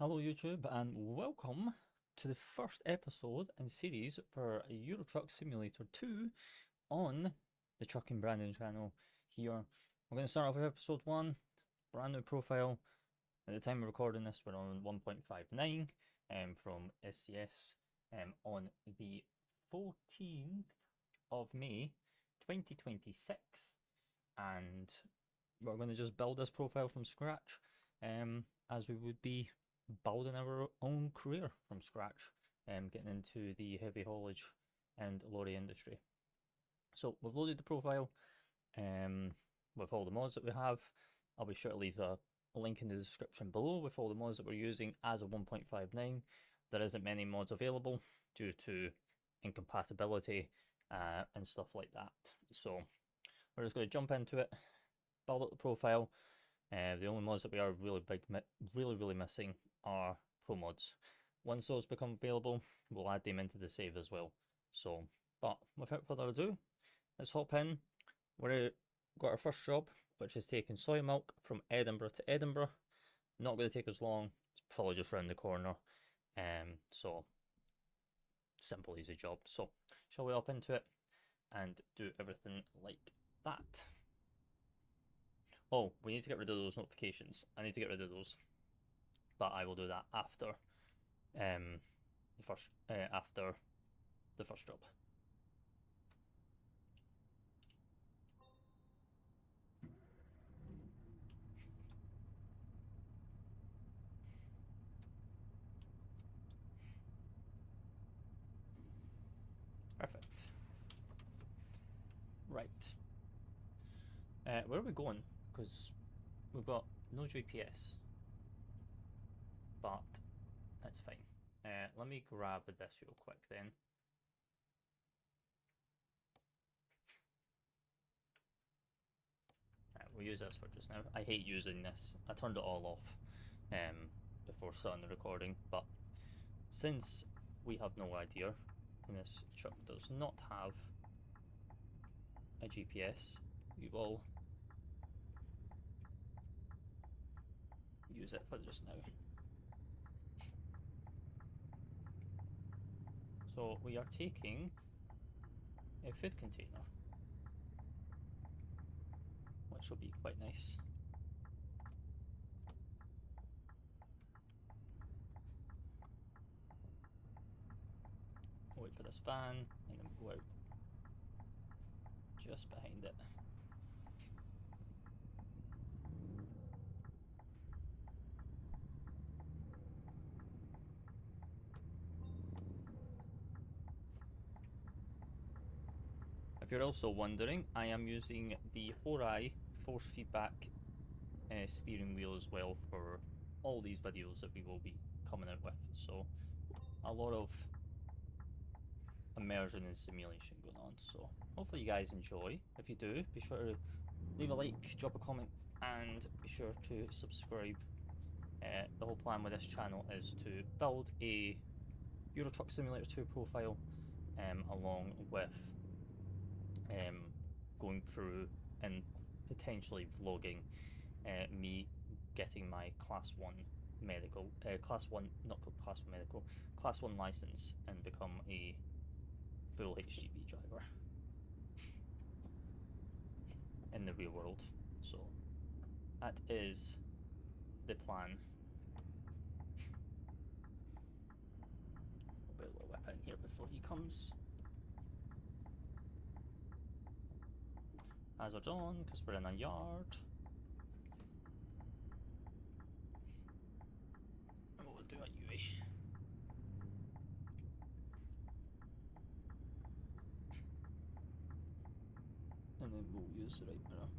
Hello YouTube and welcome to the first episode in series for Euro Truck Simulator 2 on the Trucking Branding channel here. We're going to start off with episode 1, brand new profile. At the time of recording this we're on 1.59 from SCS on the 14th of May 2026, and we're going to just build this profile from scratch as we would be building our own career from scratch, getting into the heavy haulage and lorry industry. So we've loaded the profile with all the mods that we have. I'll be sure to leave a link in the description below with all the mods that we're using as a 1.59. There isn't many mods available due to incompatibility and stuff like that. So we're just going to jump into it, build up the profile. The only mods that we are really missing are pro mods. Once those become available, we'll add them into the save as well. So, but without further ado, let's hop in. We've got our first job, which is taking soy milk from Edinburgh to Edinburgh. Not going to take us long. It's probably just around the corner. So simple, easy job. So, shall we hop into it and do everything like that? Oh, we need to get rid of those notifications. I need to get rid of those, but I will do that after the first job. Perfect. Right. Where are we going? Because we've got no GPS, but that's fine. Let me grab this real quick then. We'll use this for just now. I hate using this. I turned it all off before starting the recording, but since we have no idea, and this truck does not have a GPS, we will use it for just now. So we are taking a food container, which will be quite nice. We'll wait for this van and then we'll go out just behind it. If you're also wondering, I am using the ZOWIE force feedback steering wheel as well for all these videos that we will be coming out with. So a lot of immersion and simulation going on. So hopefully you guys enjoy. If you do, be sure to leave a like, drop a comment, and be sure to subscribe. The whole plan with this channel is to build a Euro Truck Simulator 2 profile along with going through and potentially vlogging me getting my class 1 medical, class 1 license and become a full HGV driver in the real world. So that is the plan. I'll put a little whip in here before he comes. Hazards on, because we're in a yard. And we'll do a UE. And then we'll use the right mirror.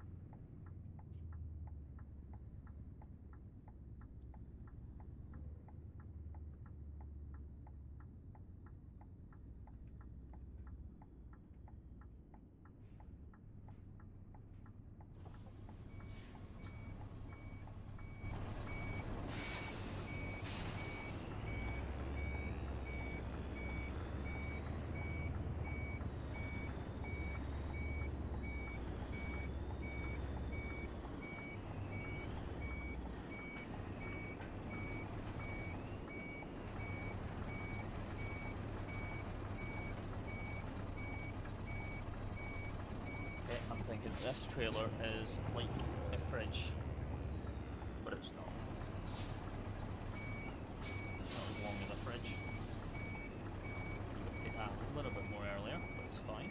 This trailer is like a fridge, but it's not. It's not as long as a fridge. I'm going to take that a little bit more earlier, but it's fine.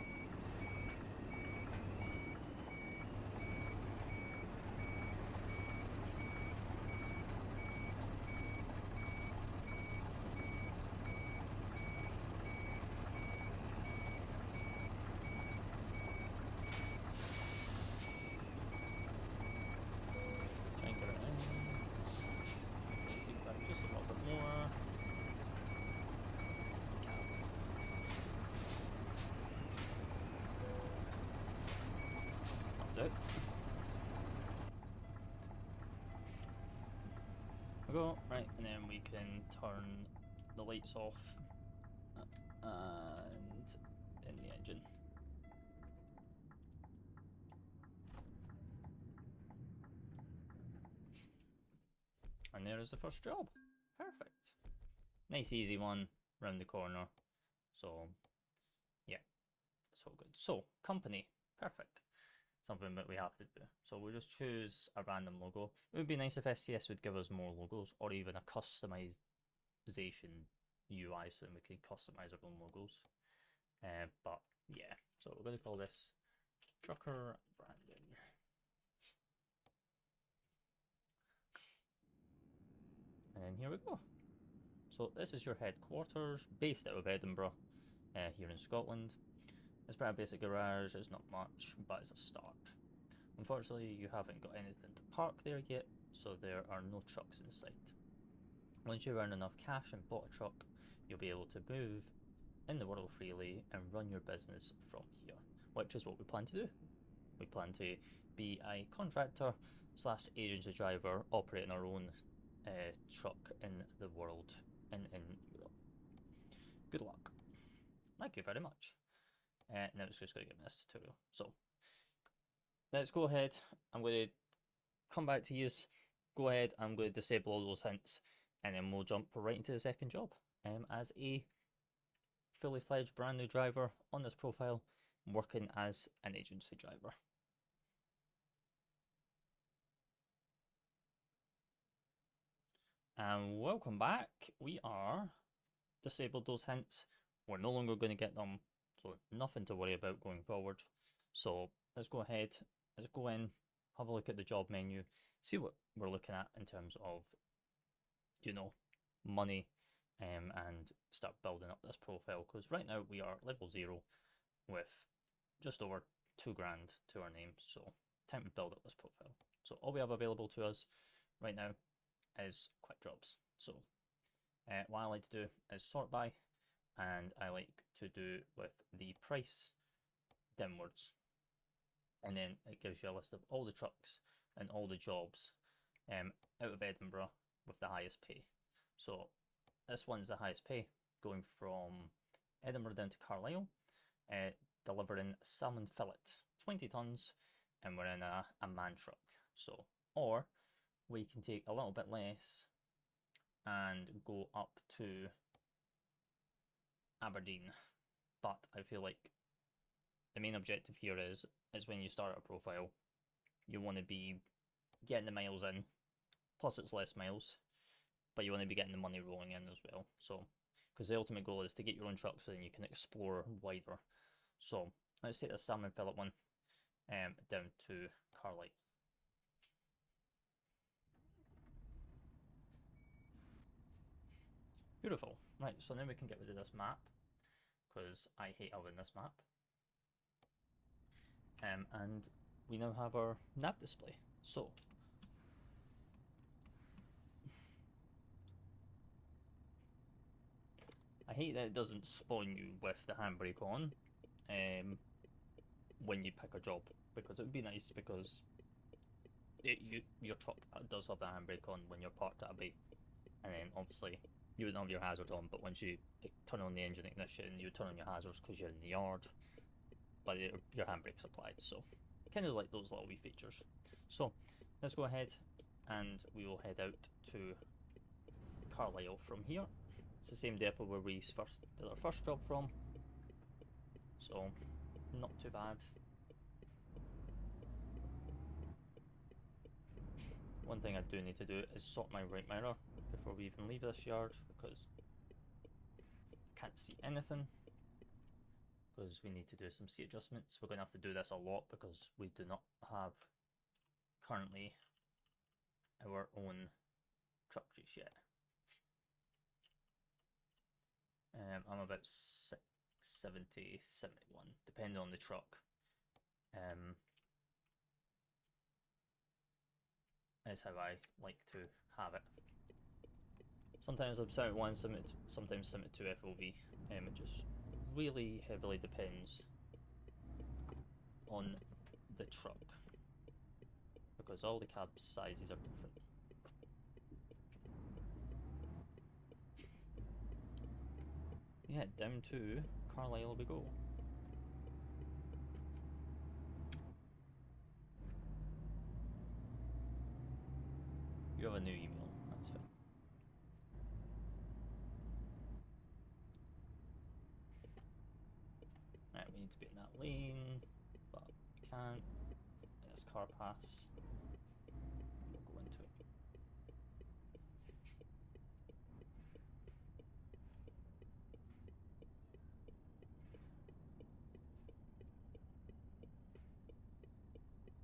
Try and get it in. Take that just a little bit more. That'll do. Go right, and then we can turn the lights off and in the engine. And there is the first job. Perfect. Nice easy one round the corner. So yeah, it's all good. So company, perfect. Something that we have to do. So we'll just choose a random logo. It would be nice if SCS would give us more logos or even a customization UI so we can customize our own logos. But yeah, so we're going to call this Trucker Branding. And then here we go. So this is your headquarters, based out of Edinburgh, here in Scotland. It's pretty basic garage, it's not much, but it's a start. Unfortunately, you haven't got anything to park there yet, so there are no trucks in sight. Once you earn enough cash and bought a truck, you'll be able to move in the world freely and run your business from here, which is what we plan to do. We plan to be a contractor slash agency driver operating our own truck in the world and in Europe. Good luck. Thank you very much. Now it's just going to give me this tutorial. So let's go ahead. I'm going to come back to use. Go ahead. I'm going to disable all those hints, and then we'll jump right into the second job. As a fully fledged brand new driver on this profile, working as an agency driver. And welcome back. We are disabled those hints. We're no longer going to get them, so nothing to worry about going forward. So let's go ahead, let's go in, have a look at the job menu, see what we're looking at in terms of, you know, money, and start building up this profile, because right now we are level 0 with just over 2 grand to our name, so time to build up this profile. So all we have available to us right now is quick jobs. So what I like to do is sort by, and I like to do with the price downwards, and then it gives you a list of all the trucks and all the jobs out of Edinburgh with the highest pay. So this one's the highest pay, going from Edinburgh down to Carlisle, delivering salmon fillet, 20 tons, and we're in a man truck. So, or we can take a little bit less and go up to Aberdeen, but I feel like the main objective here is when you start a profile, you want to be getting the miles in, plus it's less miles, but you want to be getting the money rolling in as well. So, because the ultimate goal is to get your own truck so then you can explore wider. So let's take the salmon fillet one down to Carlisle. Beautiful. Right, so now we can get rid of this map, because I hate having this map. And we now have our nav display. So I hate that it doesn't spawn you with the handbrake on when you pick a job, because it would be nice, because your truck does have the handbrake on when you're parked at a bay, and then obviously you wouldn't have your hazard on, but once you turn on the engine ignition, you turn on your hazards because you're in the yard, but your handbrake's applied. So kind of like those little wee features. So let's go ahead and we will head out to Carlisle from here. It's the same depot where we did our first job from, so not too bad. thing I do need to do is sort my right mirror before we even leave this yard, because I can't see anything, because we need to do some seat adjustments. We're going to have to do this a lot because we do not have currently our own truck just yet. I'm about 670, 71, depending on the truck. Is how I like to have it. Sometimes I'm 71, sometimes 72 FOV. It just really heavily depends on the truck, because all the cab sizes are different. Yeah, down to Carlisle we go. You have a new email, that's fine. Right, we need to be in that lane, but we can't. This car pass. We'll go into it.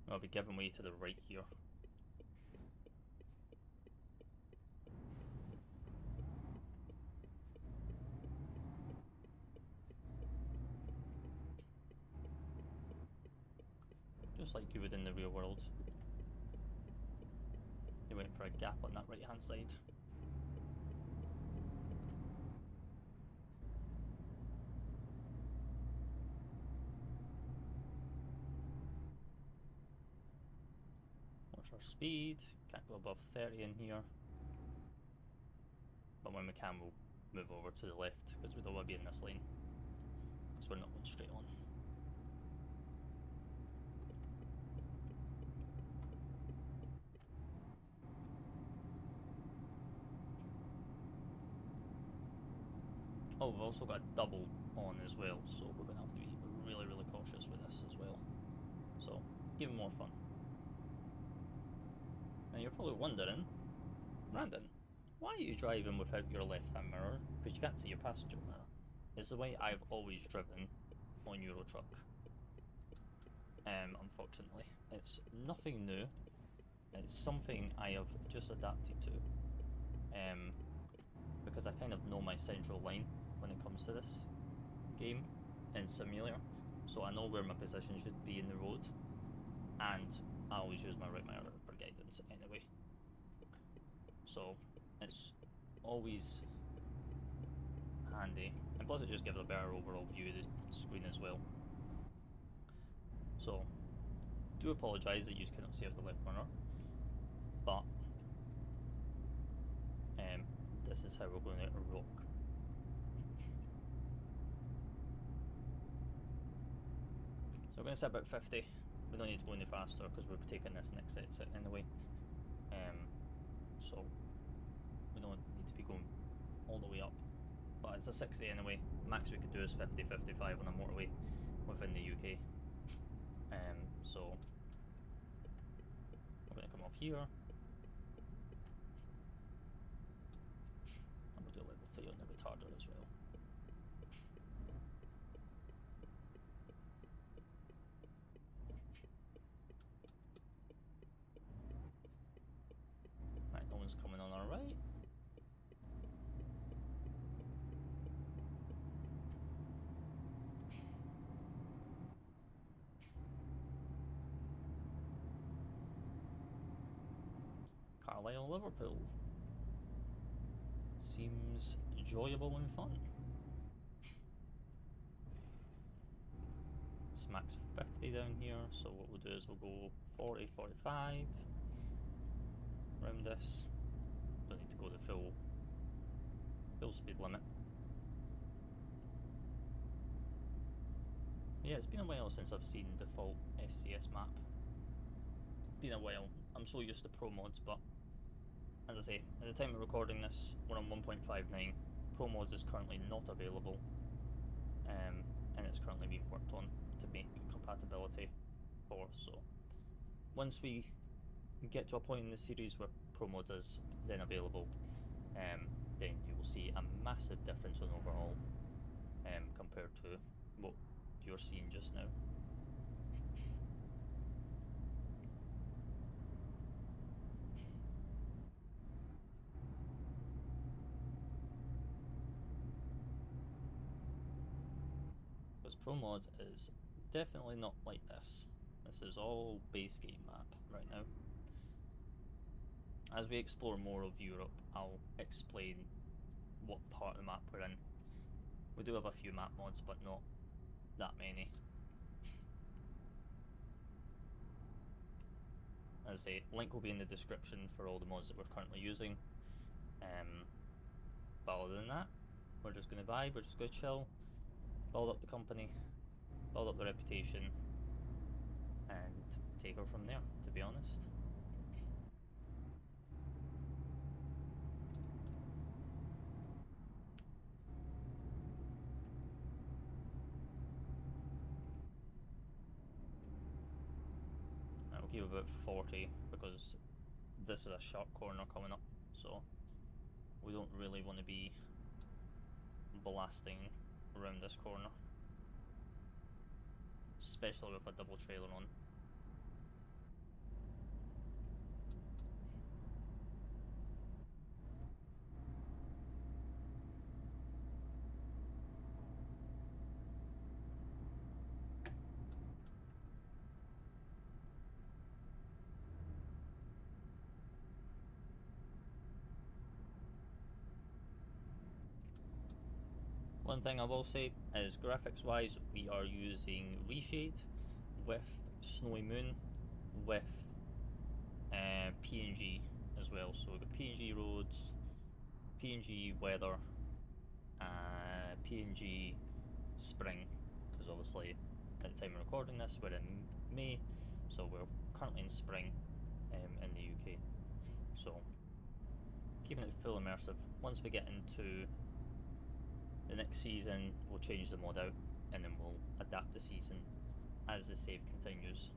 I'll be giving way to the right here. Just like you would in the real world. You went for a gap on that right hand side. Watch our speed, can't go above 30 in here. But when we can, we'll move over to the left because we don't want to be in this lane, because we're not going straight on. Oh, we've also got a double on as well, so we're going to have to be really, really cautious with this as well. So, even more fun. Now you're probably wondering, Brandon, why are you driving without your left-hand mirror? Because you can't see your passenger mirror. It's the way I've always driven on Euro Truck. Unfortunately, it's nothing new. It's something I have just adapted to. Because I kind of know my central line when it comes to this game and simulator, so I know where my position should be in the road, and I always use my right mirror for guidance anyway. So it's always handy, and plus it just gives a better overall view of the screen as well. So do apologise that you cannot see out the left corner, but this is how we're going to rock. So we're going to set about 50. We don't need to go any faster because we're taking this next exit anyway. So we don't need to be going all the way up. But it's a 60 anyway. Max we could do is 50, 55 on a motorway within the UK. So we're going to come off here. And we'll do level 3 on the retarder as well. Right, no one's coming on our right. Carlisle, Liverpool. Seems enjoyable and fun. It's max 50 down here, so what we'll do is we'll go 40, 45. Around this. Don't need to go the full speed limit. Yeah, it's been a while since I've seen default FCS map. It's been a while. I'm so used to pro mods, but as I say, at the time of recording this, we're on 1.59. Pro mods is currently not available, and it's currently being worked on to make compatibility for. So once we get to a point in the series where Pro Mods is then available, then you will see a massive difference on overall compared to what you're seeing just now. Because Pro Mods is definitely not like this. This is all base game map right now. As we explore more of Europe, I'll explain what part of the map we're in. We do have a few map mods, but not that many. As I say, link will be in the description for all the mods that we're currently using. But other than that, we're just going to vibe, we're just going to chill, build up the company, build up the reputation, and take her from there, to be honest. I'll give about 40 because this is a sharp corner coming up, so we don't really want to be blasting around this corner, especially with a double trailer on. One thing I will say is graphics wise, we are using Reshade with Snowy Moon with PNG as well. So we've got PNG roads, PNG weather, PNG spring, because obviously at the time of recording this we're in May, so we're currently in spring in the UK. So keeping it full immersive. Once we get into the next season, we'll change the mod out and then we'll adapt the season as the save continues.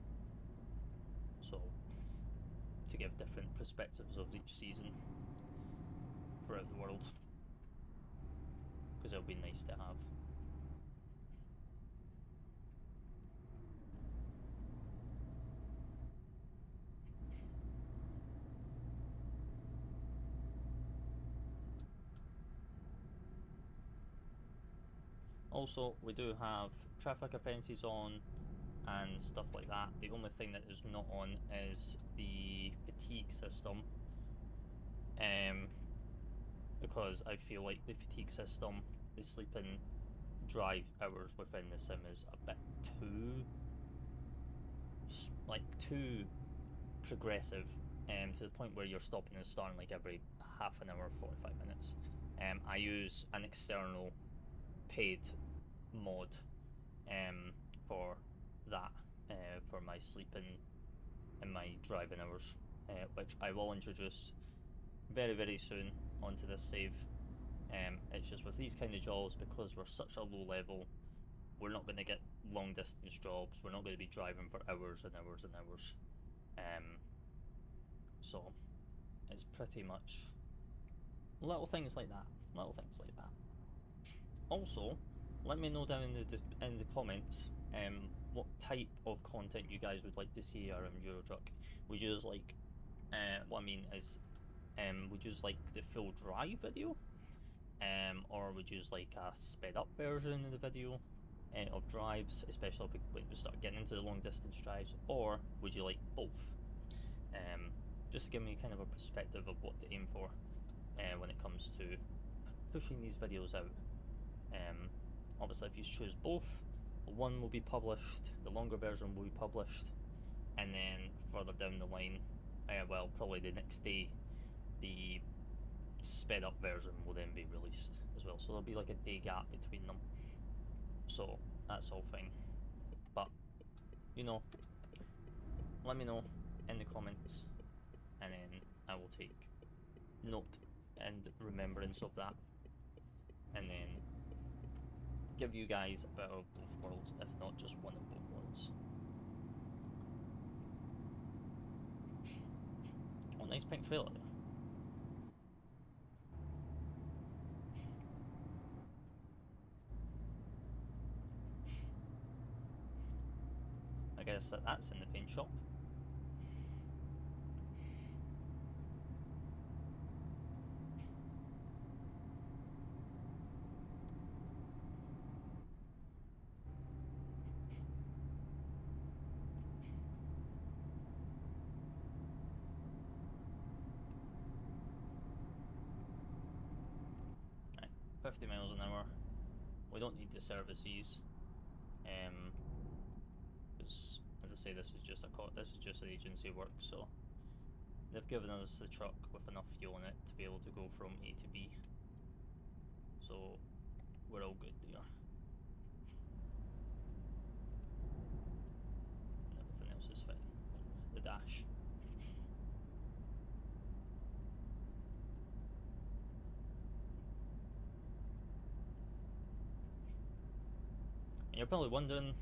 So to give different perspectives of each season throughout the world, because it'll be nice to have. Also, we do have traffic offences on and stuff like that. The only thing that is not on is the fatigue system, because I feel like the fatigue system, the sleeping drive hours within the sim is a bit too progressive, to the point where you're stopping and starting like every half an hour, 45 minutes. I use an external paid mod for that, for my sleeping and my driving hours, which I will introduce very, very soon onto this save. It's just with these kind of jobs, because we're such a low level, we're not going to get long distance jobs, we're not going to be driving for hours and hours and hours. So it's pretty much little things like that. Also, let me know down in the comments what type of content you guys would like to see around Eurotruck. Would you just like, what I mean is, would you just like the full drive video, or would you just like a sped up version of the video of drives, especially when we start getting into the long distance drives, or would you like both? Just give me kind of a perspective of what to aim for when it comes to pushing these videos out. Obviously, if you choose both, one will be published, the longer version will be published, and then further down the line, well, probably the next day, the sped up version will then be released as well. So there'll be like a day gap between them. So that's all fine. But, you know, let me know in the comments, and then I will take note and remembrance of that, and then give you guys a bit of both worlds, if not just one of both worlds. Oh, nice pink trailer there. I guess that's in the paint shop. Right, 50 miles an hour. We don't need to service these. Because, as I say, this is just an agency work, so they've given us the truck with enough fuel in it to be able to go from A to B. So we're all good there. And everything else is fine. The dash. And you're probably wondering,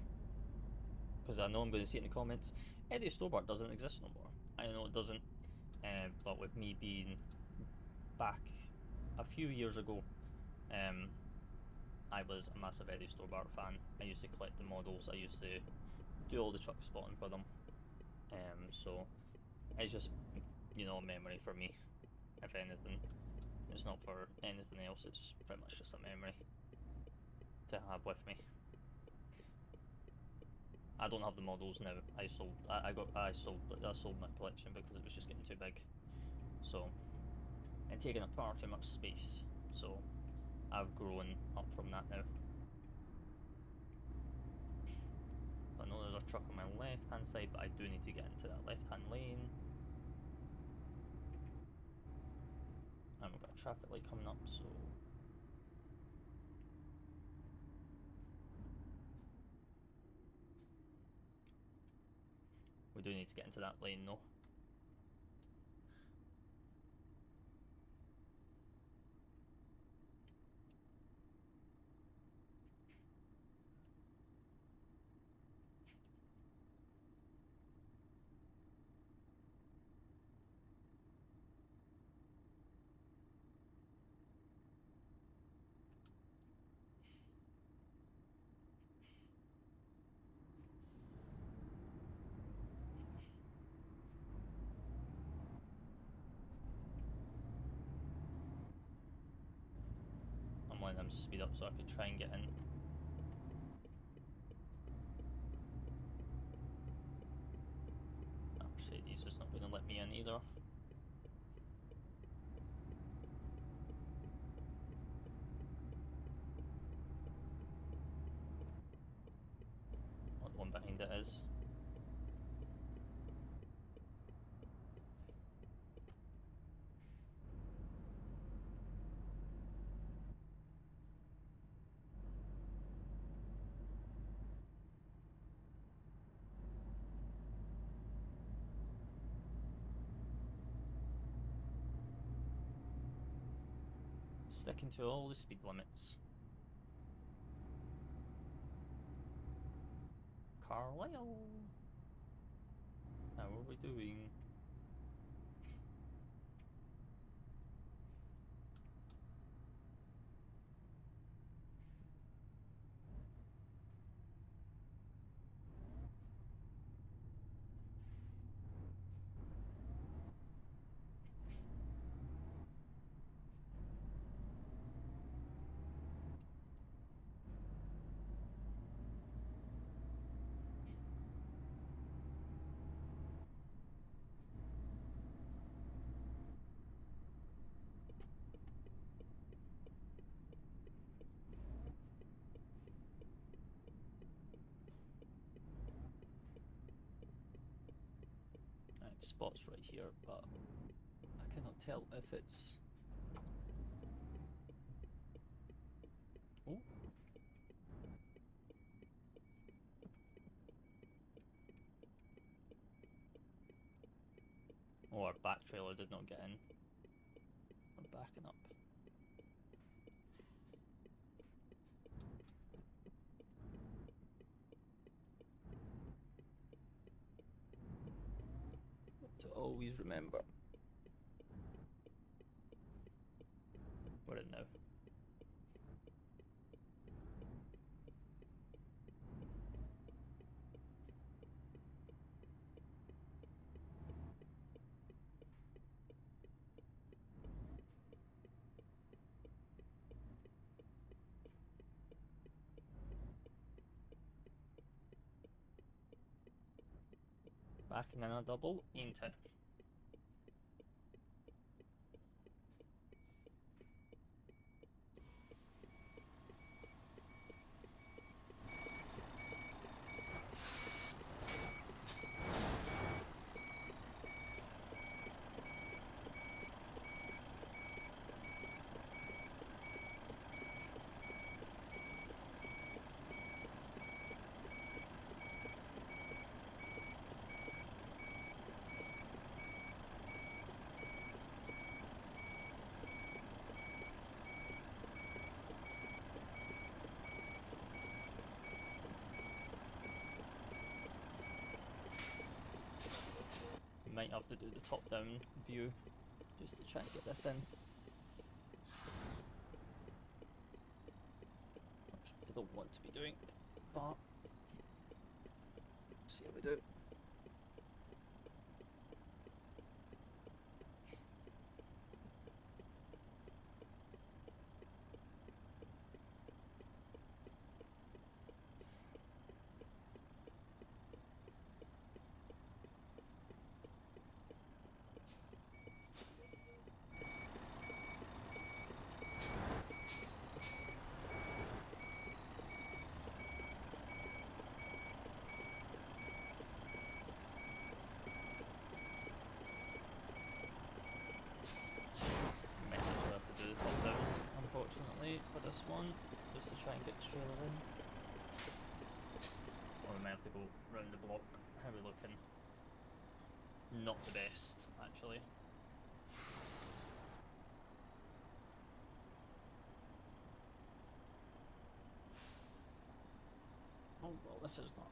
because I know I'm going to see it in the comments, Eddie Stobart doesn't exist no more. I know it doesn't, but with me being back a few years ago, I was a massive Eddie Stobart fan. I used to collect the models, I used to do all the truck spotting for them. So it's just, you know, a memory for me, if anything. It's not for anything else, it's pretty much just a memory to have with me. I don't have the models now. I sold my collection because it was just getting too big. So, and taking up far too much space. So, I've grown up from that now. I know there's a truck on my left hand side, but I do need to get into that left hand lane. And we've got a traffic light coming up, so we do need to get into that lane though. I'm letting them speed up so I can try and get in. Mercedes is not going to let me in either. What the one behind it is. Sticking to all the speed limits. Carlisle. How are we doing? Right, spot's right here, but I cannot tell if it's... Oh. Oh, our back trailer did not get in. We're backing up. To always remember. we're in now. Backing in a double, into it. Might have to do the top-down view just to try and get this in. Which I don't want to be doing, but see how we do. Unfortunately for this one, just to try and get the trailer in. Or we might have to go round the block. How are we looking? Not the best, actually. Oh well, this is not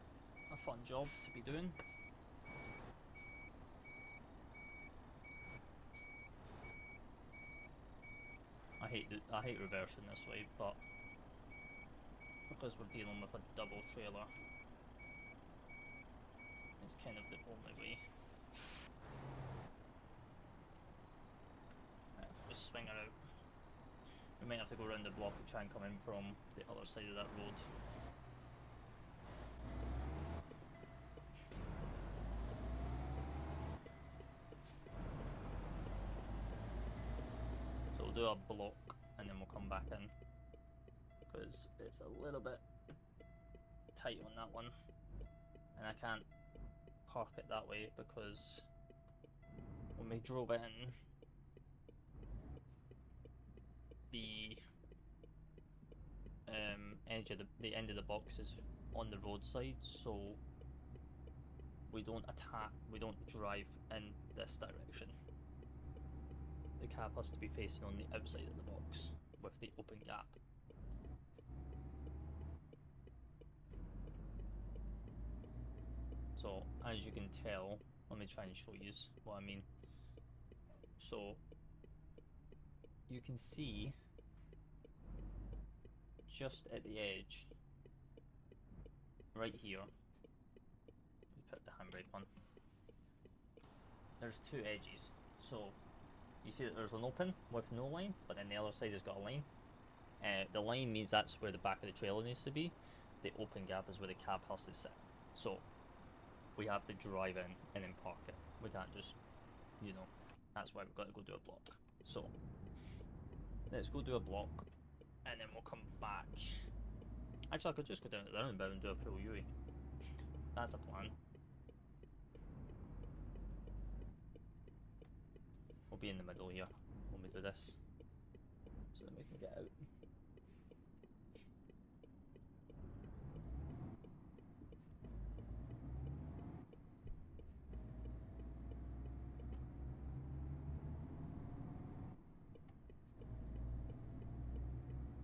a fun job to be doing. I hate reversing this way, but because we're dealing with a double trailer, it's kind of the only way. We swing her out. We might have to go around the block and try and come in from the other side of that road. So we'll do a block and then we'll come back in, because it's a little bit tight on that one, and I can't park it that way because when we drove in, the edge of the end of the box is on the roadside, so we don't drive in this direction. The cab has to be facing on the outside of the box with the open gap. So as you can tell, let me try and show you what I mean. So you can see just at the edge, right here, we put the handbrake on, there's two edges. So you see that there's an open with no line, but then the other side has got a line. The line means that's where the back of the trailer needs to be. The open gap is where the cab has to sit. So we have to drive in and then park it. We can't just, you know, that's why we've got to go do a block. So let's go do a block and then we'll come back. Actually, I could just go down to the roundabout and do a full ZOWIE. That's the plan. We'll be in the middle here when we do this, so that we can get out.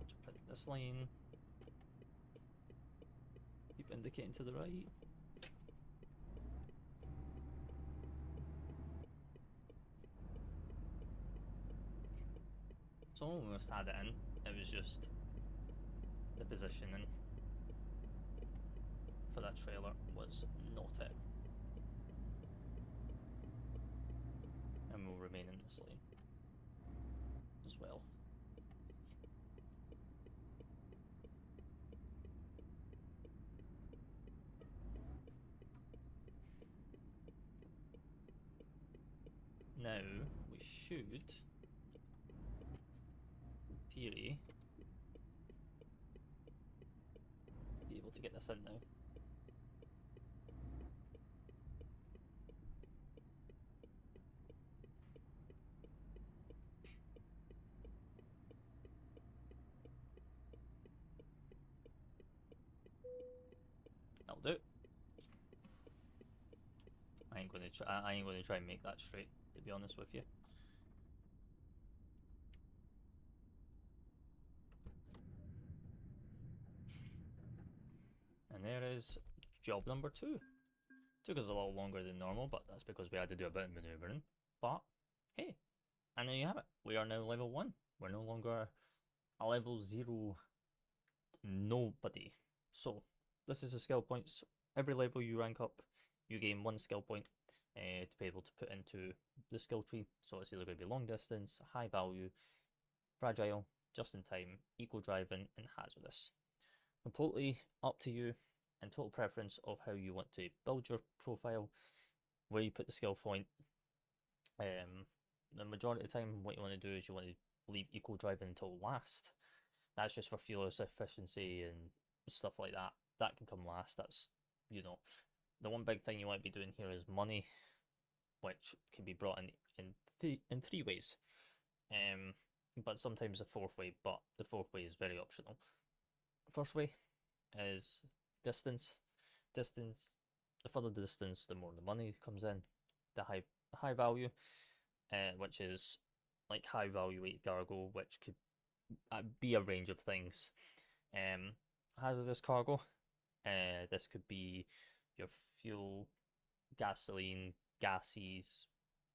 Jump into this lane. Keep indicating to the right. So when we almost had it in, it was just the positioning for that trailer was not it. And will remain in this lane as well. Now we should, in theory, be able to get this in now. That'll do. I ain't gonna try and make that straight, to be honest with you. And there is job number 2. Took us a little longer than normal, but that's because we had to do a bit of manoeuvring. But hey, and there you have it. We are now level 1. We're no longer a level 0 nobody. So this is the skill points. Every level you rank up, you gain 1 skill point to be able to put into the skill tree. So it's either going to be long distance, high value, fragile, just in time, eco driving, and hazardous. Completely up to you and total preference of how you want to build your profile, where you put the skill point. The majority of the time, what you want to do is you want to leave eco driving until last. That's just for fuel efficiency and stuff like that. That can come last. That's, you know, the one big thing you might be doing here is money, which can be brought in 3 ways. But sometimes the 4th way, but the 4th way is very optional. First way is distance. Distance, the further the distance, the more the money comes in. The high value, which is like high value weight cargo, which could be a range of things. Hazardous cargo, this could be your fuel, gasoline, gases,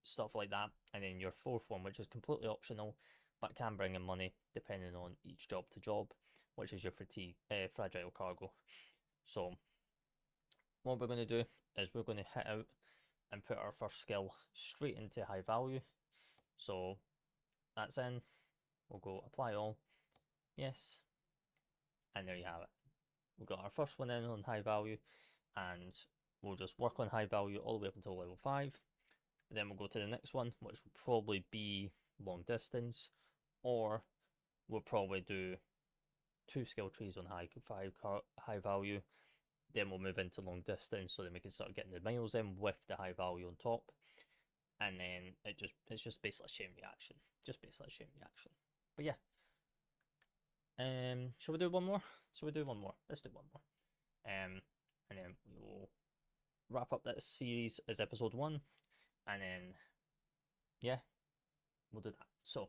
stuff like that. And then your 4th one, which is completely optional, but can bring in money depending on each job to job, which is your fragile cargo. So what we're going to do is we're going to hit out and put our first skill straight into high value. So that's in. We'll go apply all. Yes. And there you have it. We've got our first one in on high value, and we'll just work on high value all the way up until level 5. And then we'll go to the next one, which will probably be long distance, or we'll probably do 2 skill trees on high value. Then we'll move into long distance, so then we can start getting the miles in with the high value on top. And then it's just basically a chain reaction. Just basically a chain reaction. But yeah. Shall we do one more? Let's do one more. And then we'll wrap up that series as episode 1. And then yeah, we'll do that. So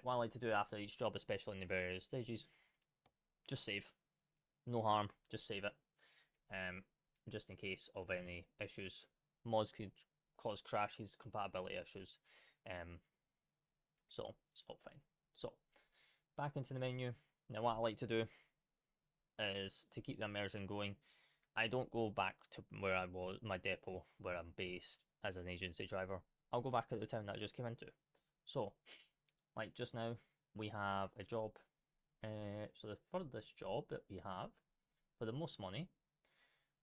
what I like to do after each job, especially in the various stages, just save. No harm, just save it. Just in case of any issues. Mods could cause crashes, compatibility issues. So it's all fine. So back into the menu. Now what I like to do is to keep the immersion going, I don't go back to where I was, my depot, where I'm based as an agency driver. I'll go back at the town that I just came into. So, like just now, we have a job. So the furthest job that we have for the most money,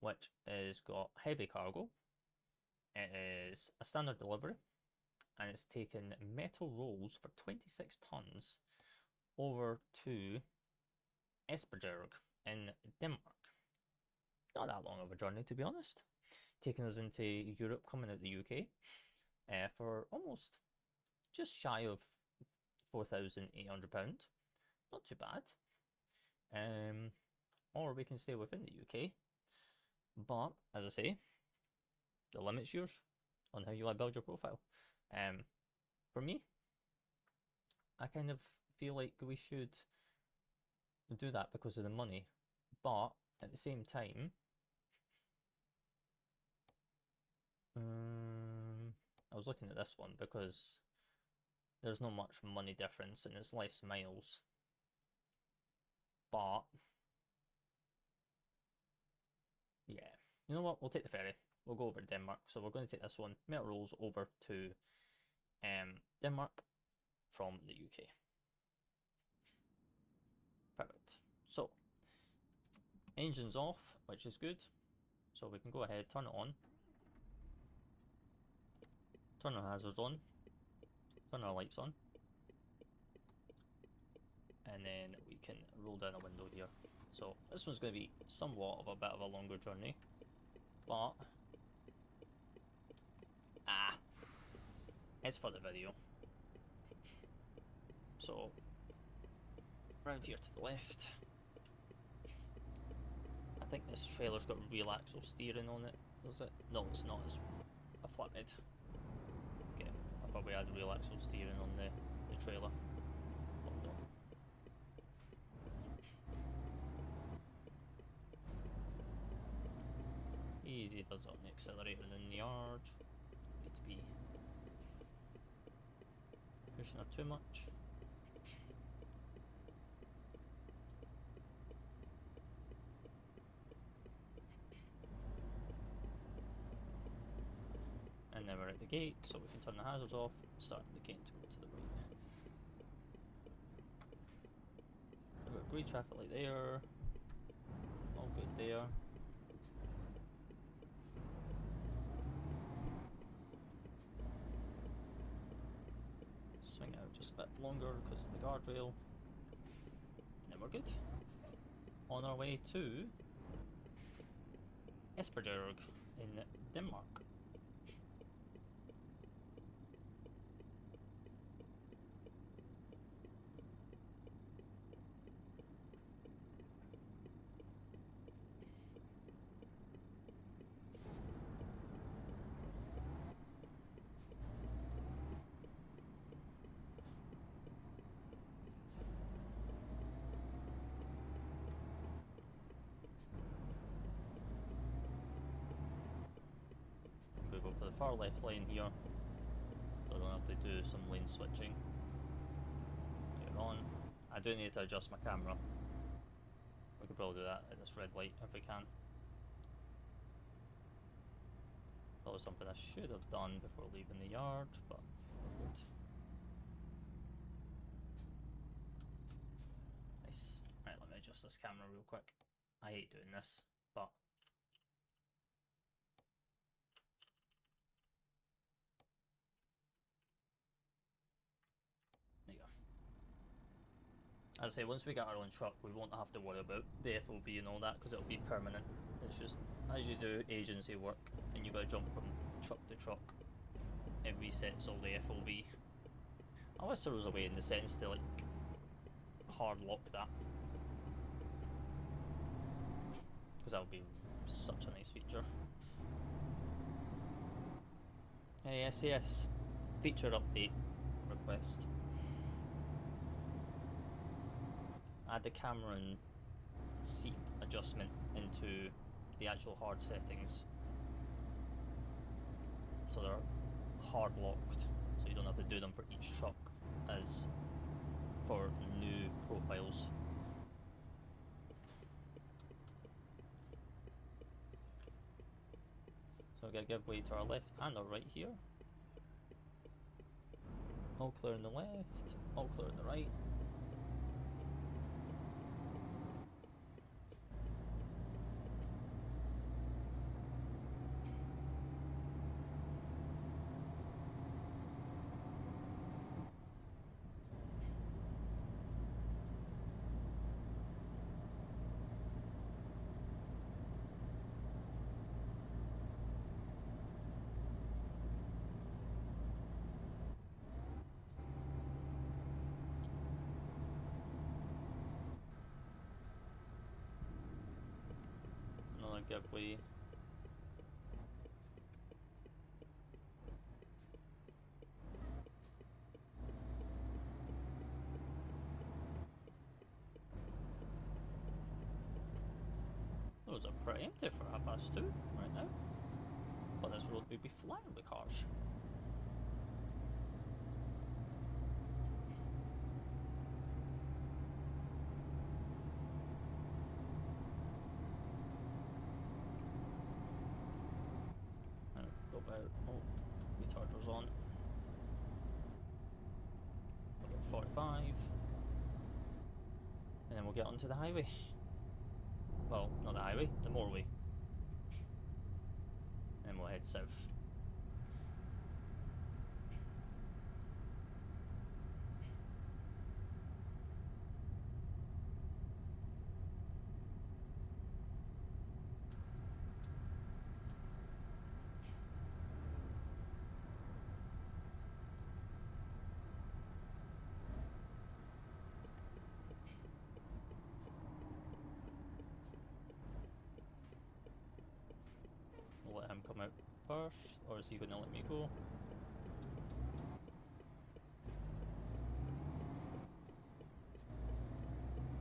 which is got heavy cargo. It is a standard delivery, and it's taken metal rolls for 26 tons over to Esbjerg in Denmark. Not that long of a journey, to be honest. Taking us into Europe, coming out the UK, for almost just shy of £4,800. Not too bad. Or we can stay within the UK. But as I say, the limit's yours on how you like build your profile. For me, I kind of feel like we should do that because of the money, but at the same time, I was looking at this one because there's not much money difference and it's less miles. But yeah, you know what? We'll take the ferry. We'll go over to Denmark. So we're going to take this one, metal rolls over to Denmark from the UK. Perfect. So engine's off, which is good. So we can go ahead, turn it on, turn our hazards on, turn our lights on, and then we can roll down a window here. So this one's going to be somewhat of a bit of a longer journey, but it's for the video. So round here to the left. I think this trailer's got real axle steering on it, does it? No, it's not, it's a flathead. Okay, I thought we had real axle steering on the trailer. But no. Easy does it on the accelerator and in the yard. Need to be pushing her too much. And then we're at the gate, so we can turn the hazards off, start the gate to go to the right. We've got green traffic light there, all good there. Swing out just a bit longer because of the guardrail, and then we're good. On our way to Esbjerg in Denmark. Go for the far left lane here, so I don't have to do some lane switching later on. I do need to adjust my camera. We could probably do that at this red light if we can. That was something I should have done before leaving the yard, but we're good. Nice. Right, let me adjust this camera real quick. I hate doing this, but there you go. As I say, once we get our own truck, we won't have to worry about the FOV and all that because it'll be permanent. It's just as you do agency work and you've got to jump from truck to truck, it resets all the FOV. I wish there was a way in the sense to like hard lock that, because that would be such a nice feature. Hey, SAS feature update request. Add the camera and seat adjustment into the actual hard settings, so they're hard locked, so you don't have to do them for each truck as for new profiles. So we're going to give way to our left and our right here. All clear on the left, all clear on the right. Another give way. Those are pretty empty for 2:30 right now, but this road would be flying with cars. 45, and then we'll get onto the highway. Well, not the highway, the motorway. And then we'll head south. We'll let him come out first, or is he going to let me go?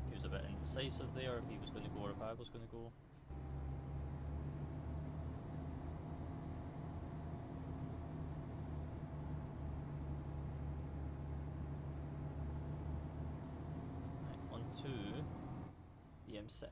He was a bit indecisive there, if he was going to go or if I was going to go. Right, on to the M6.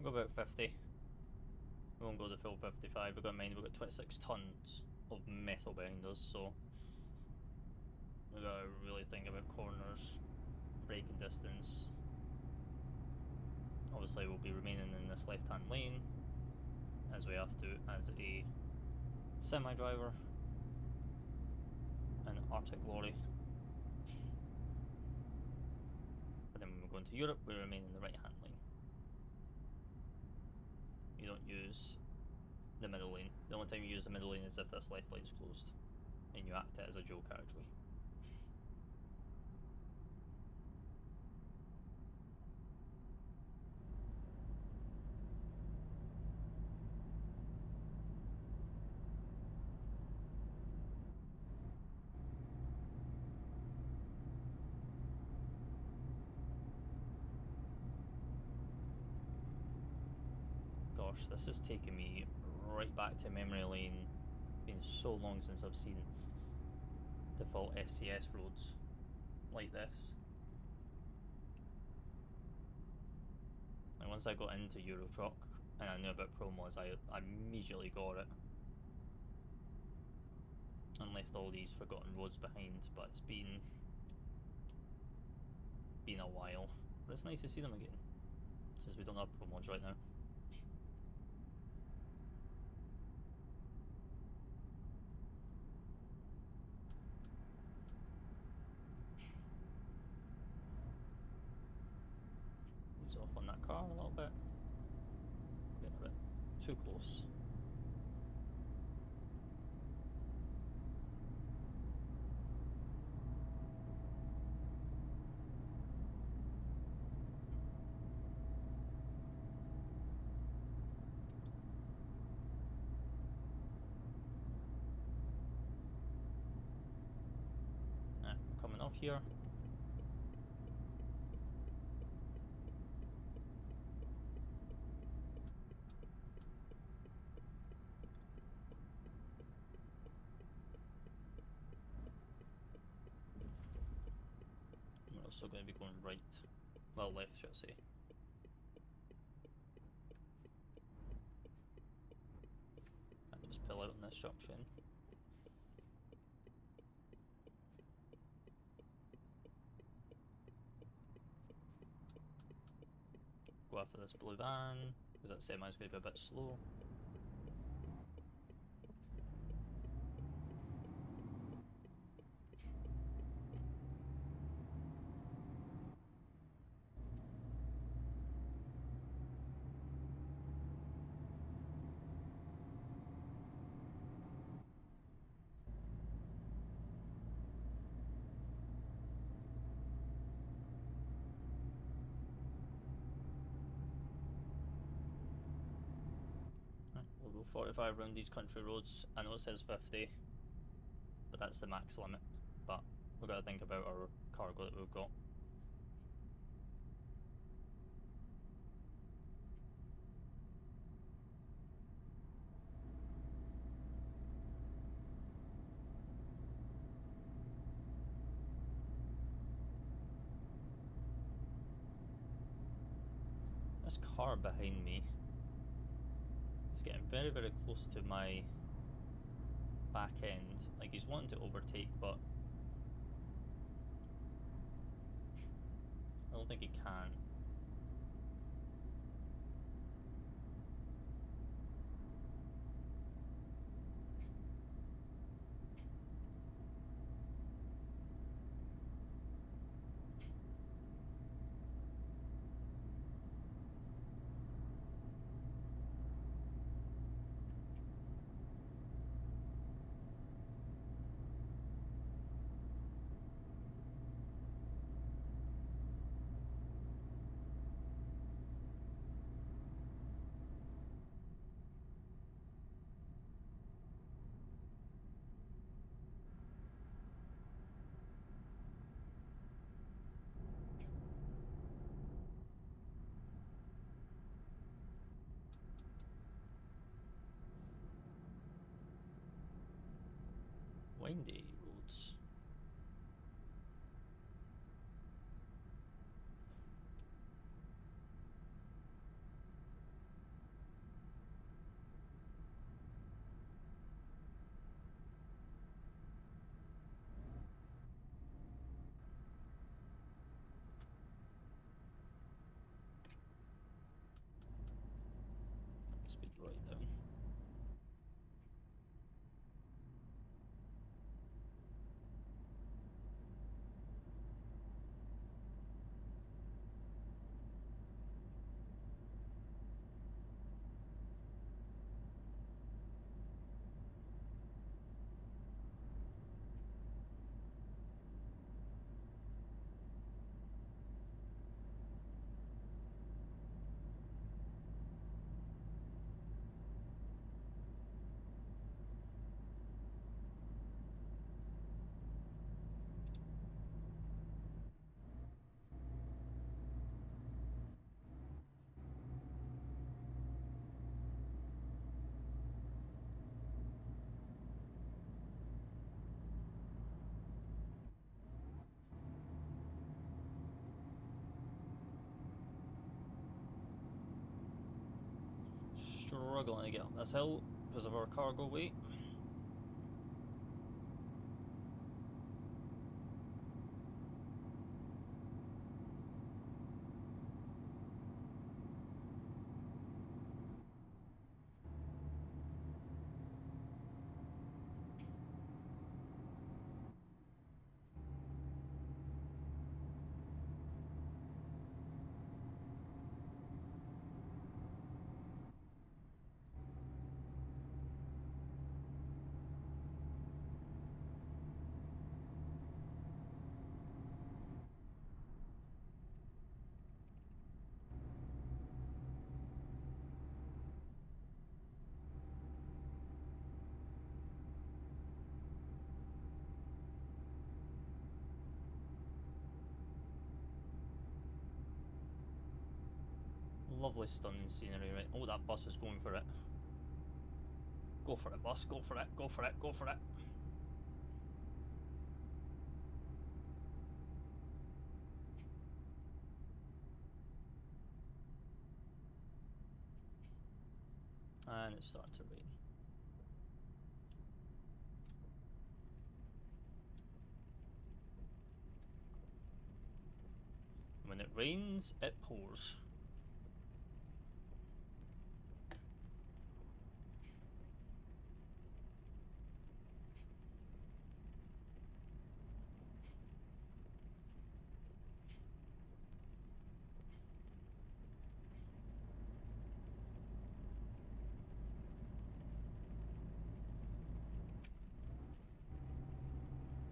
We'll go about 50. We won't go the full 55. We've got in mind we've got 26 tons of metal behind us, so we've got to really think about corners, braking distance. Obviously we'll be remaining in this left hand lane, as we have to as a semi-driver, an Arctic lorry. But then when we go into Europe, we remain in the right hand lane. You don't use the middle lane. The only time you use the middle lane is if this left lane's closed and you act it as a dual carriageway. Gosh, this is taking me right back to memory lane. It's been so long since I've seen default SCS roads like this. And once I got into Euro Truck and I knew about Pro Mods, I immediately got it and left all these forgotten roads behind. But it's been a while. But it's nice to see them again, since we don't have Pro Mods right now. Ease off on that car a little bit. Getting a bit too close. Coming off here. We're also going to be going right, well, left, should I say. I'll just pull out in this junction. Go after this blue van, because that semi's going to be a bit slow. We'll go 45 around these country roads. I know it says 50, but that's the max limit. But we've got to think about our cargo that we've got. This car behind me is getting very, very close to my back end. Like, he's wanting to overtake, but I don't think he can. Windy roads. Speed right down. Struggling to get up this hill because of our cargo weight. Lovely stunning scenery, right? Oh, that bus is going for it. Go for it, bus, go for it, go for it, go for it. And it started to rain. When it rains, it pours.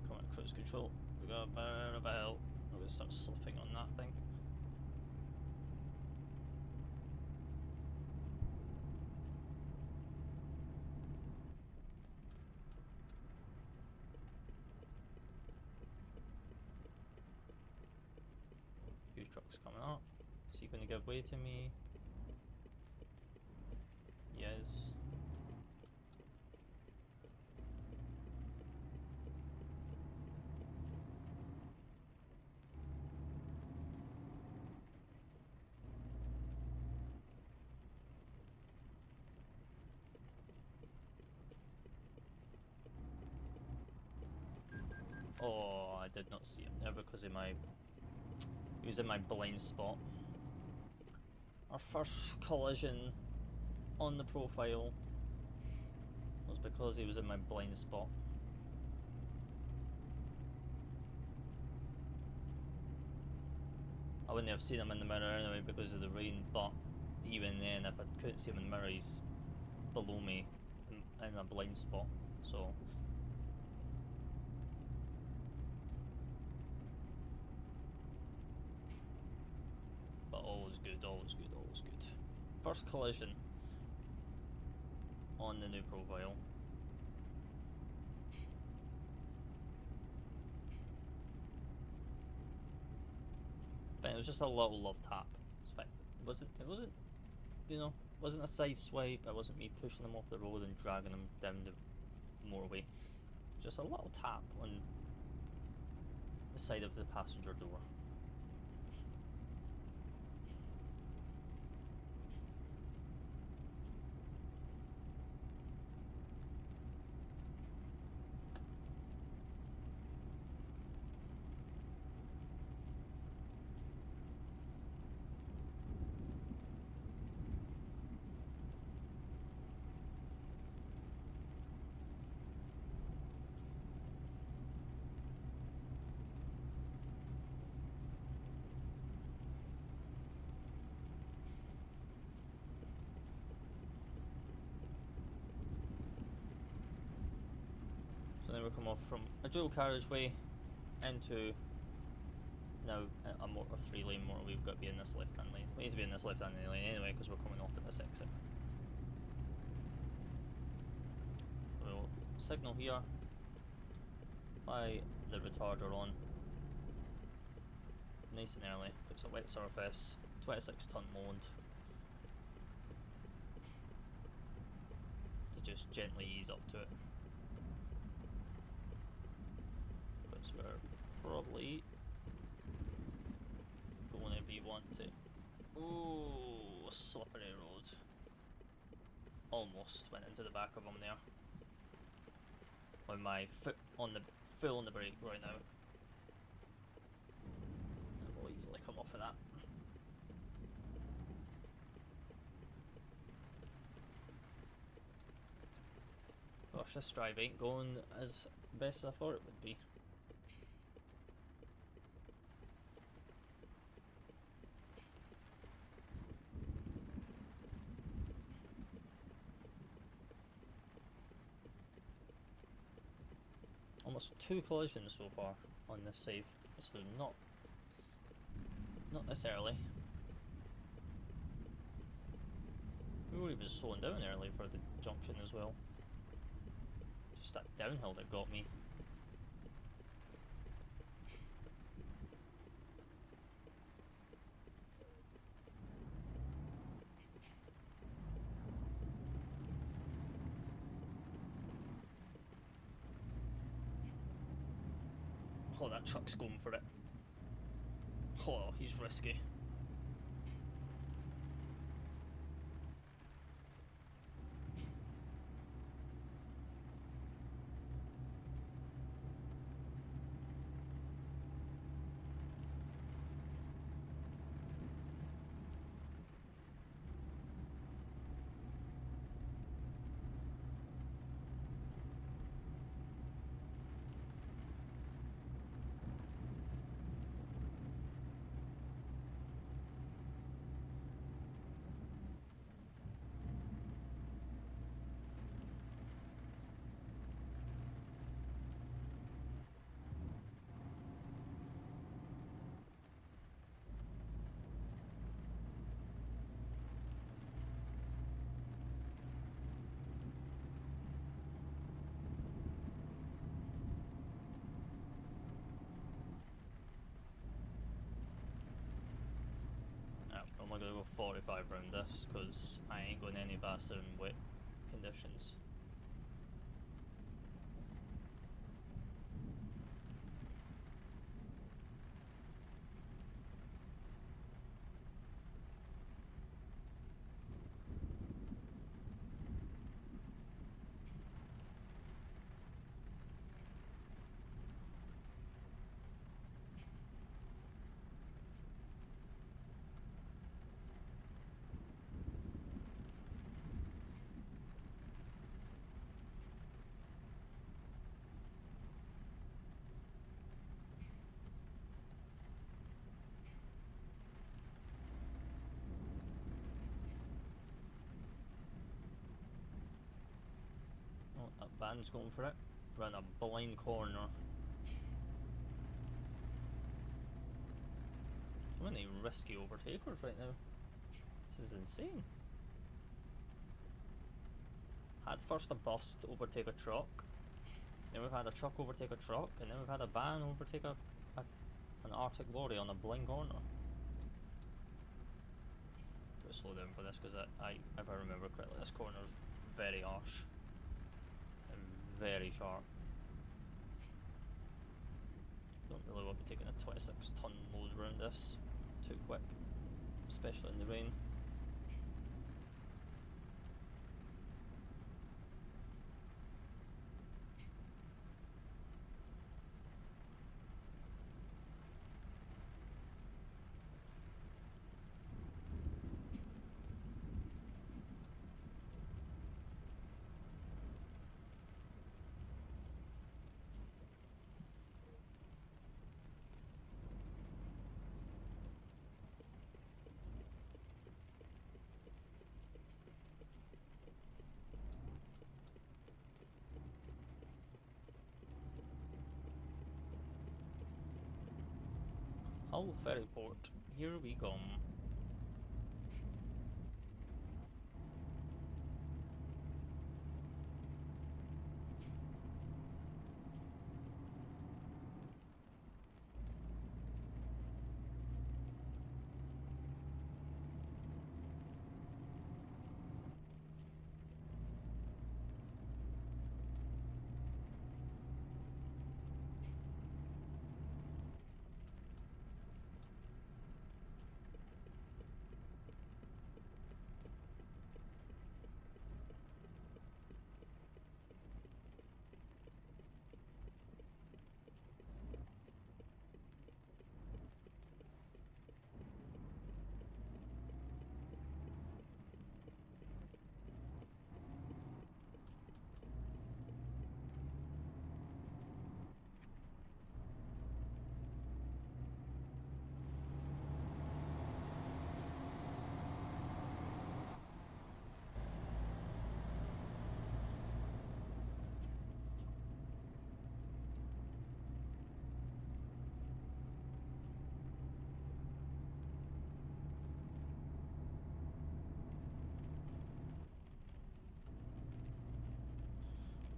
Come on, cruise control. We got a bell. We're gonna start slipping on that thing. Huge truck's coming up. Is he gonna give way to me? Yes. Oh, I did not see him there because of my... He was in my blind spot. Our first collision on the profile was because he was in my blind spot. I wouldn't have seen him in the mirror anyway because of the rain, but even then, if I couldn't see him in the mirror, he's below me in a blind spot, so... But all is good, all is good, all is good. First collision on the new profile. But it was just a little love tap. It's fine. It wasn't, you know, wasn't a side swipe. It wasn't me pushing him off the road and dragging him down the motorway. Just a little tap on the side of the passenger door. So then we come off from a dual carriageway into now a 3-lane motorway. We've got to be in this left-hand lane. We need to be in this left-hand lane anyway because we're coming off at this exit. We'll signal here, apply the retarder on, nice and early. It's a wet surface, 26-ton load. To just gently ease up to it. Because we're probably going to be wanting. Ooh, slippery road. Almost went into the back of him there. With my foot on the full on the brake right now. And we'll easily come off of that. Gosh, this drive ain't going as best as I thought it would be. Almost 2 collisions so far on this save, so not necessarily. We were even slowing down early for the junction as well. Just that downhill that got me. Oh, that truck's going for it. Oh, he's risky. I'm only going to go 45 round this because I ain't going any faster in wet conditions. that van's going for it. Round a blind corner. So many risky overtakers right now. This is insane. Had first a bus to overtake a truck. Then we've had a truck overtake a truck, and then we've had a van overtake an Arctic lorry on a blind corner. Gotta slow down for this because if I remember correctly, this corner is very harsh and very sharp. Don't really want to be taking a 26-ton load around this too quick, especially in the rain. Hull Ferry Port, here we come.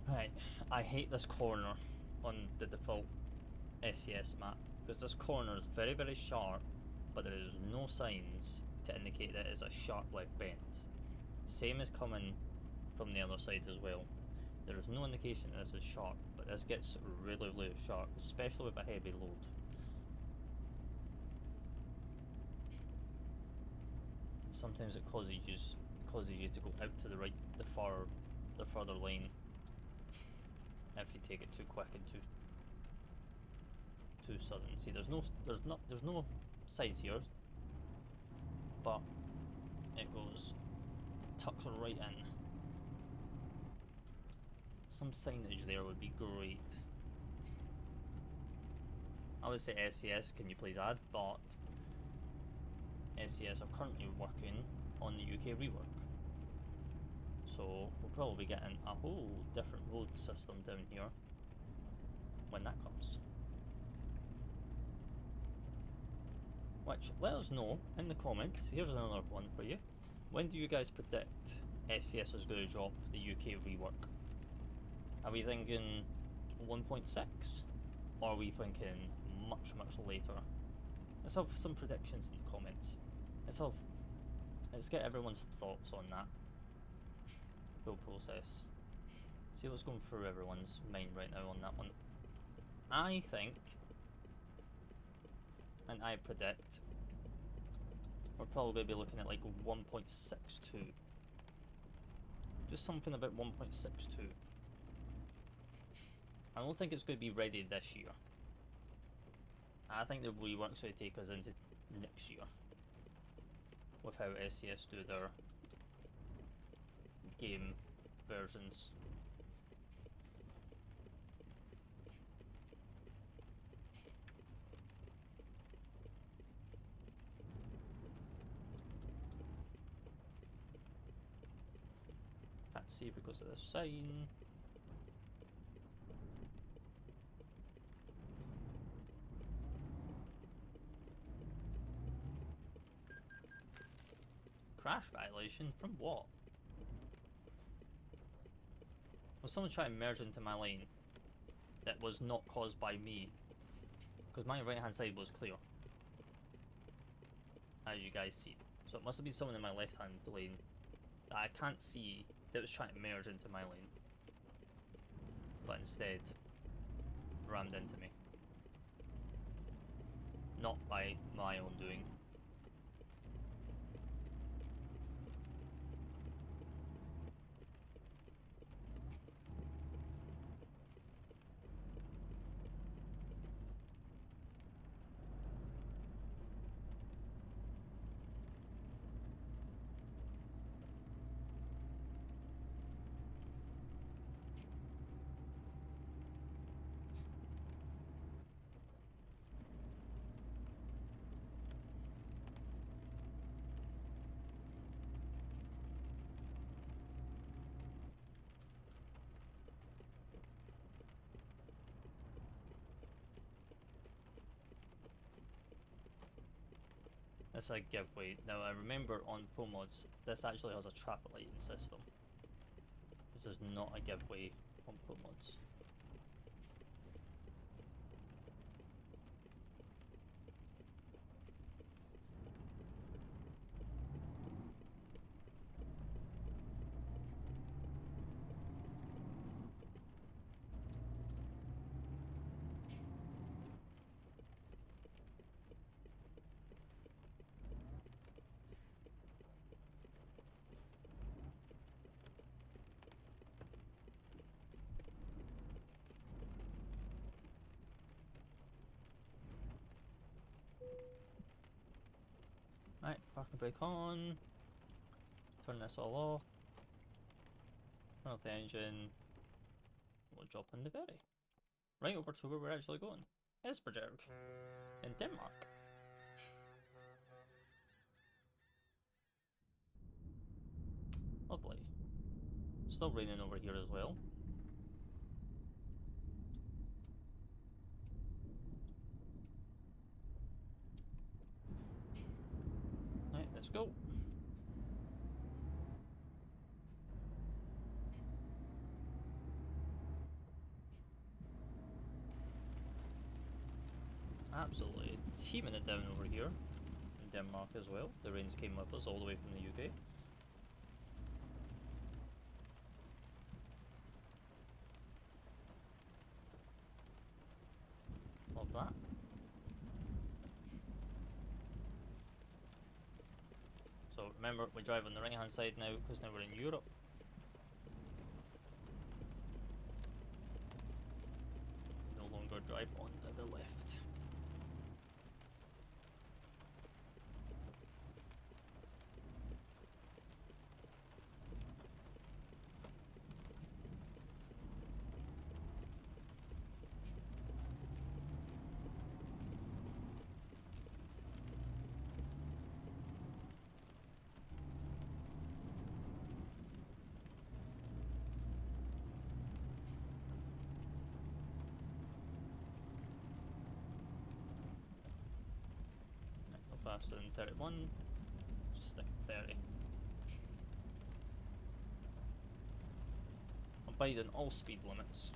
Right, I hate this corner on the default SES map because this corner is very, very sharp, but there is no signs to indicate that it's a sharp left bend. Same as coming from the other side as well. There is no indication that this is sharp, but this gets really, really sharp, especially with a heavy load. Sometimes it causes you to go out to the right, the further lane. If you take it too quick and too sudden. See, there's no size here, but it tucks right in. Some signage there would be great. I would say SES, can you please add, but SES are currently working on the UK rework. So we'll probably be getting a whole different road system down here when that comes. Which, let us know in the comments. Here's another one for you. When do you guys predict SES is going to drop the UK rework? Are we thinking 1.6? Or are we thinking much, much later? Let's have some predictions in the comments. Let's get everyone's thoughts on that whole process. See what's going through everyone's mind right now on that one. I think, and I predict, we're probably going to be looking at like 1.62. Just something about 1.62. I don't think it's going to be ready this year. I think the rework's going to take us into next year with how SES do their game versions. Can't see because of this sign. crash violation? From what? Was someone trying to merge into my lane that was not caused by me? Because my right hand side was clear, as you guys see. So it must have been someone in my left hand lane that I can't see that was trying to merge into my lane, but instead rammed into me. Not by my own doing. This is a giveaway. Now I remember on pro mods, this actually has a traffic lighting system. This is not a giveaway on pro mods. Right, parking brake on. Turn this all off. Turn off the engine. We'll jump in the ferry. Right over to where we're actually going. Esbjerg Job in Denmark. Lovely. Still raining over here as well. Right, let's go. Absolutely teaming it down over here in Denmark as well. The rains came with us all the way from the UK. Love that. So remember, we drive on the right hand side now because now we're in Europe. No longer drive on the left. Faster than 31, just stick 30. Abiding all speed limits.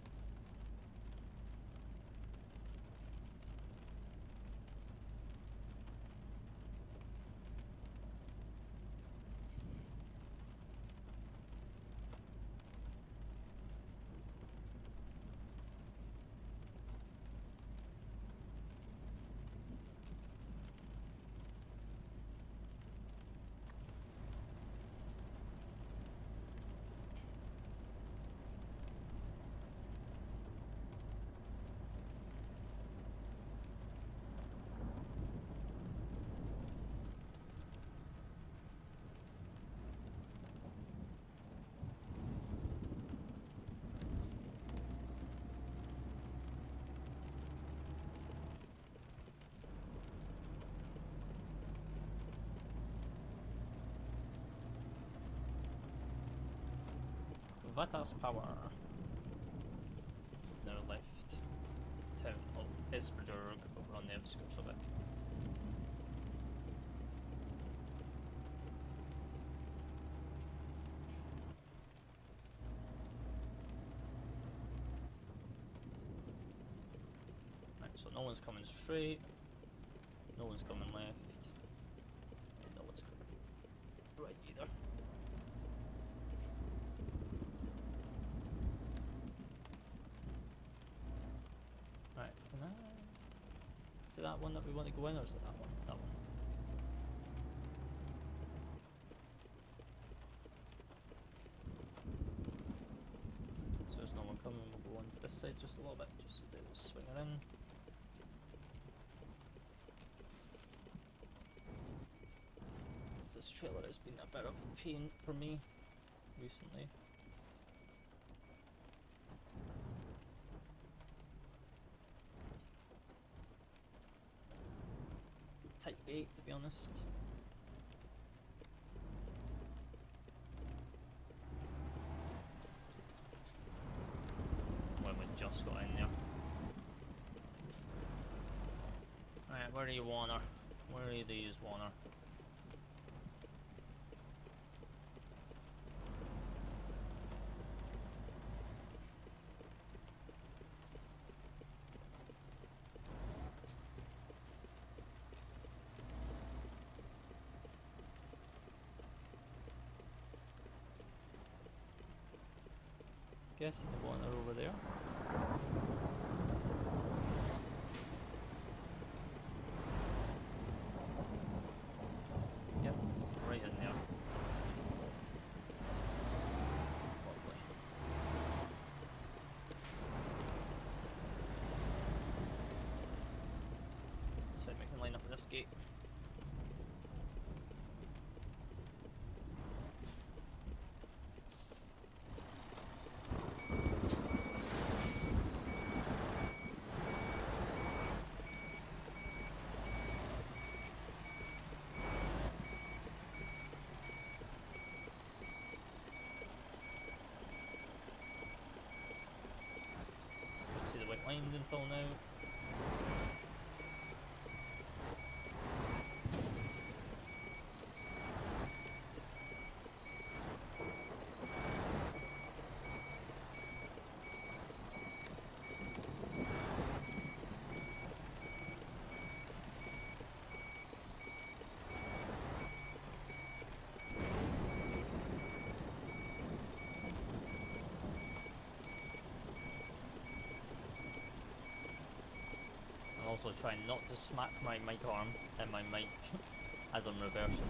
Vatas Power. Now left town of Esbjerg over on the outskirts of it. so no one's coming straight, no one's coming left, and no one's coming right either. Right, can I... Is it that one that we want to go in, or is it that one? That one. So there's no one coming, we'll go on to this side just a little bit, just so that it'll swing it in. This trailer has been a bit of a pain for me recently. Tight bait, to be honest. When we just got in there. Right, where are you, Warner? Where are these, Warner? Guessing the one are over there. Yep, right in there. Lovely. Let's see if we can line up with this gate. See the white lines until now. Also trying not to smack my mic arm and my mic as I'm reversing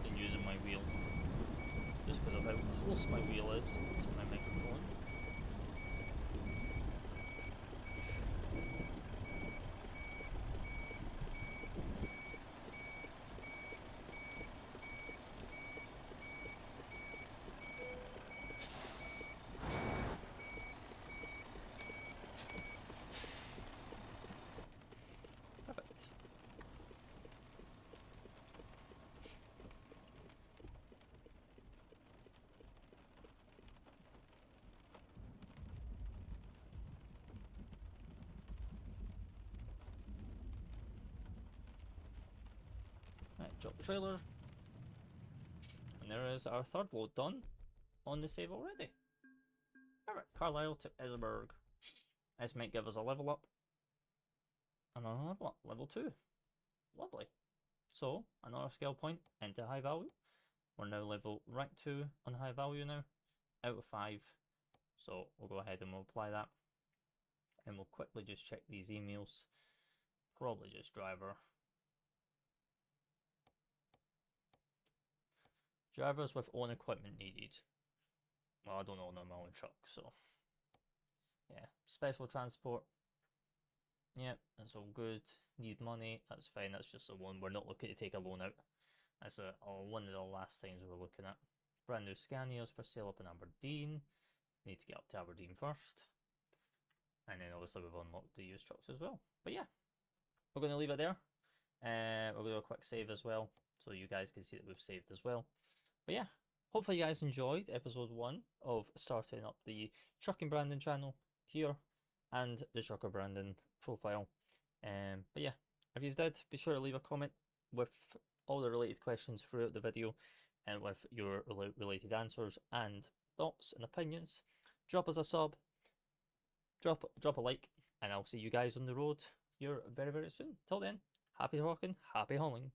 and using my wheel, just because of how close my wheel is to my microphone. Right, drop the trailer. And there is our third load done on the save already. Alright, Carlisle to Esbjerg. This might give us a level up. Another level up, level 2. Lovely. So, another skill point into high value. We're now level rank 2 on high value now, out of 5. So, we'll go ahead and we'll apply that. And we'll quickly just check these emails. Probably just driver. Drivers with own equipment needed. Well, I don't own my own truck, so yeah. Special transport. Yep, that's all good. Need money, that's fine. That's just a loan. We're not looking to take a loan out. That's one of the last things we're looking at. Brand new Scanias for sale up in Aberdeen. Need to get up to Aberdeen first. And then obviously we've unlocked the used trucks as well. But yeah, we're going to leave it there. We'll do a quick save as well, so you guys can see that we've saved as well. But yeah, hopefully you guys enjoyed episode 1 of starting up the Trucking Brandon channel here and the Trucker Brandon profile. But yeah, if you did, be sure to leave a comment with all the related questions throughout the video and with your related answers and thoughts and opinions. Drop us a sub, drop a like, and I'll see you guys on the road here very, very soon. Till then, happy working, happy hauling.